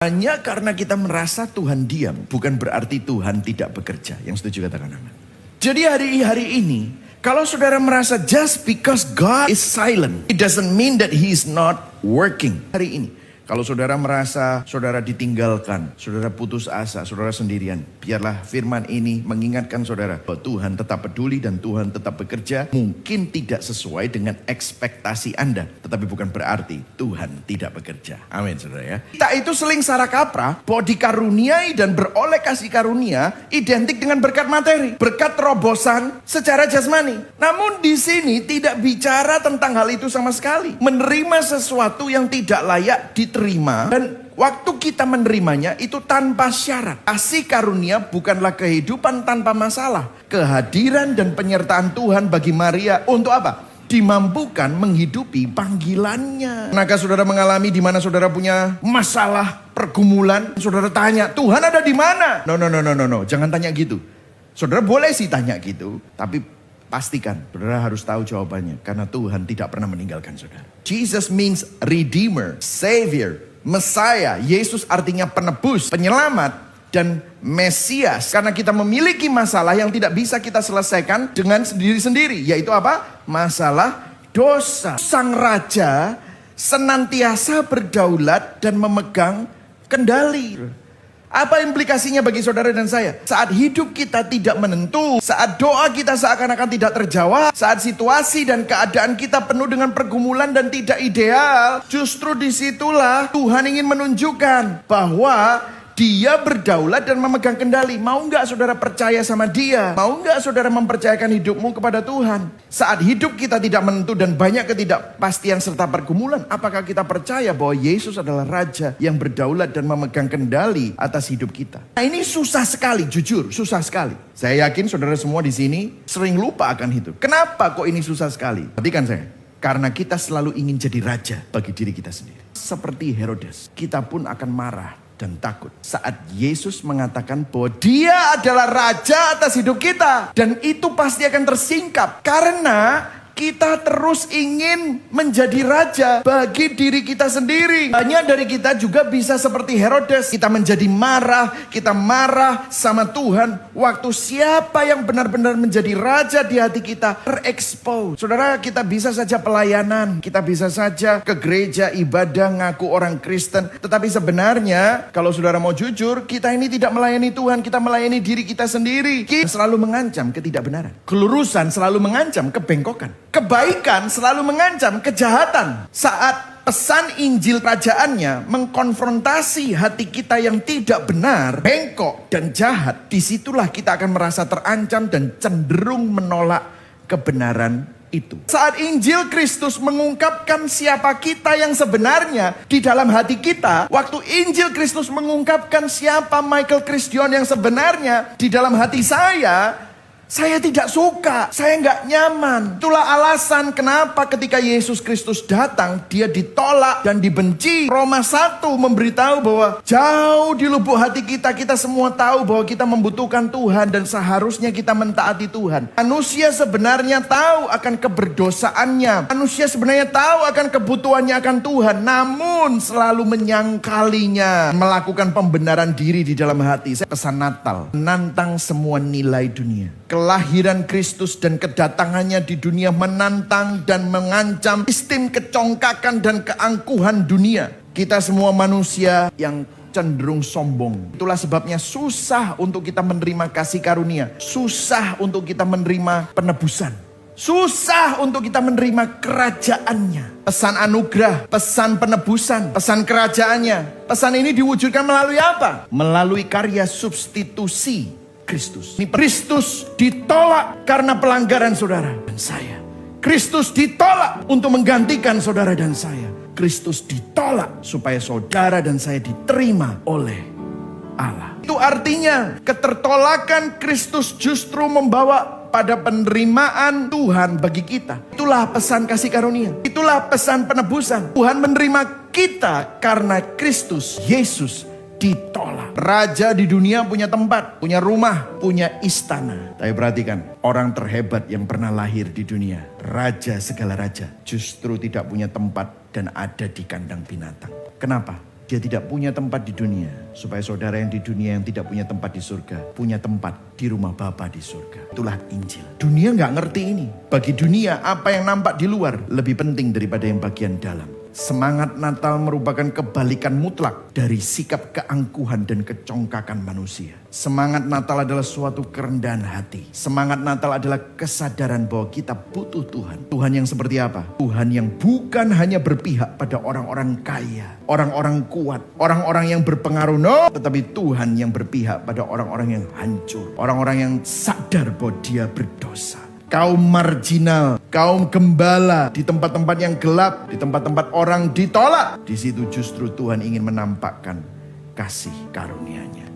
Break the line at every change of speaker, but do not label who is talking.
Hanya karena kita merasa Tuhan diam, bukan berarti Tuhan tidak bekerja. Yang setuju katakan amin. Jadi hari ini, kalau saudara merasa just because God is silent, it doesn't mean that He is not working. Hari ini, kalau saudara merasa saudara ditinggalkan, saudara putus asa, saudara sendirian, biarlah firman ini mengingatkan saudara bahwa Tuhan tetap peduli dan Tuhan tetap bekerja. Mungkin tidak sesuai dengan ekspektasi Anda, tetapi bukan berarti Tuhan tidak bekerja. Amin saudara ya. Kita itu seling sara kaprah bahwa dikaruniai dan beroleh kasih karunia identik dengan berkat materi, berkat terobosan secara jasmani. Namun di sini tidak bicara tentang hal itu sama sekali. Menerima sesuatu yang tidak layak diterima dan waktu kita menerimanya itu tanpa syarat. Kasih karunia bukanlah kehidupan tanpa masalah. Kehadiran dan penyertaan Tuhan bagi Maria untuk apa? Dimampukan menghidupi panggilannya. Pernahkah saudara mengalami di mana saudara punya masalah, pergumulan, saudara tanya, Tuhan ada di mana? No, jangan tanya gitu. Saudara boleh sih tanya gitu, tapi pastikan saudara harus tahu jawabannya, karena Tuhan tidak pernah meninggalkan saudara. Jesus means Redeemer, Savior, Messiah. Yesus artinya penebus, penyelamat, dan Mesias. Karena kita memiliki masalah yang tidak bisa kita selesaikan dengan sendiri-sendiri. Yaitu apa? Masalah dosa. Sang Raja senantiasa berdaulat dan memegang kendali. Apa implikasinya bagi saudara dan saya? Saat hidup kita tidak menentu, saat doa kita seakan-akan tidak terjawab, saat situasi dan keadaan kita penuh dengan pergumulan dan tidak ideal, justru disitulah Tuhan ingin menunjukkan bahwa Dia berdaulat dan memegang kendali. Mau nggak saudara percaya sama Dia? Mau nggak saudara mempercayakan hidupmu kepada Tuhan? Saat hidup kita tidak menentu dan banyak ketidakpastian serta pergumulan, apakah kita percaya bahwa Yesus adalah Raja yang berdaulat dan memegang kendali atas hidup kita? Nah, ini susah sekali, jujur, susah sekali. Saya yakin saudara semua di sini sering lupa akan itu. Kenapa kok ini susah sekali? Perhatikan saya. Karena kita selalu ingin jadi raja bagi diri kita sendiri. Seperti Herodes, kita pun akan marah dan takut saat Yesus mengatakan bahwa Dia adalah Raja atas hidup kita. Dan itu pasti akan tersingkap karena kita terus ingin menjadi raja bagi diri kita sendiri. Banyak dari kita juga bisa seperti Herodes. Kita menjadi marah, kita marah sama Tuhan. Waktu siapa yang benar-benar menjadi raja di hati kita terekspos. Saudara, kita bisa saja pelayanan, kita bisa saja ke gereja, ibadah, ngaku orang Kristen. Tetapi sebenarnya kalau saudara mau jujur, kita ini tidak melayani Tuhan, kita melayani diri kita sendiri. Kita selalu mengancam ketidakbenaran. Kelurusan selalu mengancam kebengkokan. Kebaikan selalu mengancam kejahatan. Saat pesan Injil kerajaannya mengkonfrontasi hati kita yang tidak benar, bengkok dan jahat, disitulah kita akan merasa terancam dan cenderung menolak kebenaran itu. Saat Injil Kristus mengungkapkan siapa kita yang sebenarnya di dalam hati kita, waktu Injil Kristus mengungkapkan siapa Michael Christian yang sebenarnya di dalam hati saya tidak suka, saya nggak nyaman. Itulah alasan kenapa ketika Yesus Kristus datang, Dia ditolak dan dibenci. Roma 1 memberitahu bahwa jauh di lubuk hati kita, kita semua tahu bahwa kita membutuhkan Tuhan dan seharusnya kita mentaati Tuhan. Manusia sebenarnya tahu akan keberdosaannya. Manusia sebenarnya tahu akan kebutuhannya akan Tuhan, namun selalu menyangkalinya, melakukan pembenaran diri di dalam hati. Saya pesan Natal, menantang semua nilai dunia. Kelahiran Kristus dan kedatangannya di dunia menantang dan mengancam sistem kecongkakan dan keangkuhan dunia. Kita semua manusia yang cenderung sombong. Itulah sebabnya susah untuk kita menerima kasih karunia. Susah untuk kita menerima penebusan. Susah untuk kita menerima kerajaannya. Pesan anugerah, pesan penebusan, pesan kerajaannya. Pesan ini diwujudkan melalui apa? Melalui karya substitusi Kristus. Kristus ditolak karena pelanggaran saudara dan saya. Kristus ditolak untuk menggantikan saudara dan saya. Kristus ditolak supaya saudara dan saya diterima oleh Allah. Itu artinya ketertolakan Kristus justru membawa pada penerimaan Tuhan bagi kita. Itulah pesan kasih karunia. Itulah pesan penebusan. Tuhan menerima kita karena Kristus Yesus ditolak. Raja di dunia punya tempat, punya rumah, punya istana. Tapi perhatikan, orang terhebat yang pernah lahir di dunia, raja segala raja, justru tidak punya tempat dan ada di kandang binatang. Kenapa? Dia tidak punya tempat di dunia, supaya saudara yang di dunia yang tidak punya tempat di surga, punya tempat di rumah Bapa di surga. Itulah Injil. Dunia nggak ngerti ini. Bagi dunia, apa yang nampak di luar lebih penting daripada yang bagian dalam. Semangat Natal merupakan kebalikan mutlak dari sikap keangkuhan dan kecongkakan manusia. Semangat Natal adalah suatu kerendahan hati. Semangat Natal adalah kesadaran bahwa kita butuh Tuhan. Tuhan yang seperti apa? Tuhan yang bukan hanya berpihak pada orang-orang kaya, orang-orang kuat, orang-orang yang berpengaruh, no. Tetapi Tuhan yang berpihak pada orang-orang yang hancur, orang-orang yang sadar bahwa dia berdosa. Kaum marginal, kaum gembala, di tempat-tempat yang gelap, di tempat-tempat orang ditolak. Di situ justru Tuhan ingin menampakkan kasih karunia-Nya.